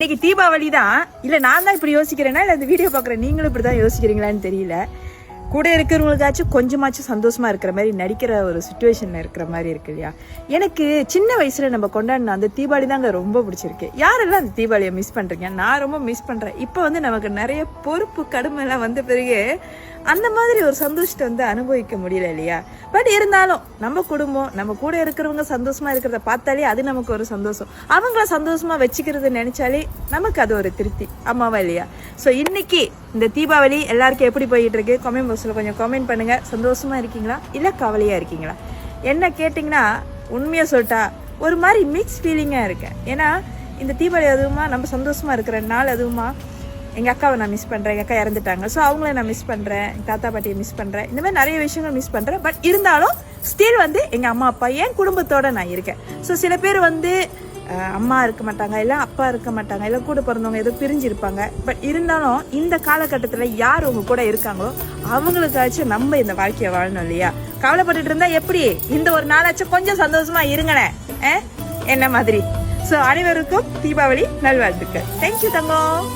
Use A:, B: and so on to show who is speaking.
A: இன்னைக்கு தீபாவளி தான். இல்ல நான் தான் இப்படி யோசிக்கிறேன்னா இல்ல இந்த வீடியோ பாக்குற நீங்களும் இப்படிதான் யோசிக்கிறீங்களான்னு தெரியல. கூட இருக்கிறவங்களுக்காச்சும் கொஞ்சமாச்சும் சந்தோஷமா இருக்கிற மாதிரி நடிக்கிற ஒரு சுச்சுவேஷன்ல இருக்கிற மாதிரி இருக்கு இல்லையா. எனக்கு சின்ன வயசுல நம்ம கொண்டாடின அந்த தீபாவளி தாங்க ரொம்ப பிடிச்சிருக்கு. யாரெல்லாம் அந்த தீபாவளியை மிஸ் பண்றீங்க? நான் ரொம்ப மிஸ் பண்றேன். இப்போ நமக்கு நிறைய பொறுப்பு கடுமை எல்லாம் வந்த பிறகு அந்த மாதிரி ஒரு சந்தோஷத்தை அனுபவிக்க முடியல இல்லையா. பட் இருந்தாலும் நம்ம குடும்பம், நம்ம கூட இருக்கிறவங்க சந்தோஷமா இருக்கிறத பார்த்தாலே அது நமக்கு ஒரு சந்தோஷம். அவங்கள சந்தோஷமா வச்சுக்கிறது நினைச்சாலே நமக்கு அது ஒரு திருப்தி, அம்மாவா இல்லையா. ஸோ இன்னைக்கு இந்த தீபாவளி எல்லாருக்கும் எப்படி போயிட்டு இருக்கு? கமெண்ட் பாக்ஸ்ல கொஞ்சம் கமெண்ட் பண்ணுங்க. சந்தோஷமா இருக்கீங்களா இல்ல கவலையா இருக்கீங்களா? என்ன கேட்டீங்கன்னா உண்மையா சொல்லிட்டா ஒரு மாதிரி மிக்ஸ் ஃபீலிங்கா இருக்கேன். ஏன்னா இந்த தீபாவளி அதுவுமா நம்ம சந்தோஷமா இருக்கிற நாள், அதுவுமா எங்கள் அக்காவை நான் மிஸ் பண்ணுறேன். எங்கள் அக்கா இறந்துட்டாங்க. ஸோ அவங்கள நான் மிஸ் பண்ணுறேன். எங்கள் தாத்தா பாட்டியை மிஸ் பண்ணுறேன். இந்த மாதிரி நிறைய விஷயங்கள் மிஸ் பண்ணுறேன். பட் இருந்தாலும் ஸ்டில் எங்கள் அம்மா அப்பா என் குடும்பத்தோடு நான் இருக்கேன். ஸோ சில பேர் அம்மா இருக்க மாட்டாங்க, இல்லை அப்பா இருக்க மாட்டாங்க, இல்லை கூட பிறந்தவங்க ஏதோ பிரிஞ்சிருப்பாங்க. பட் இருந்தாலும் இந்த காலகட்டத்தில் யார் உங்க கூட இருக்காங்களோ அவங்களுக்காச்சும் நம்ம இந்த வாழ்க்கையை வாழணும் இல்லையா. கவலைப்பட்டுட்டு இருந்தா எப்படி? இந்த ஒரு நாளாச்சும் கொஞ்சம் சந்தோஷமா இருங்கண்ணே, என்ன மாதிரி. ஸோ அனைவருக்கும் தீபாவளி நல்வாழ்த்துக்கள். தேங்க்யூ தங்கம்.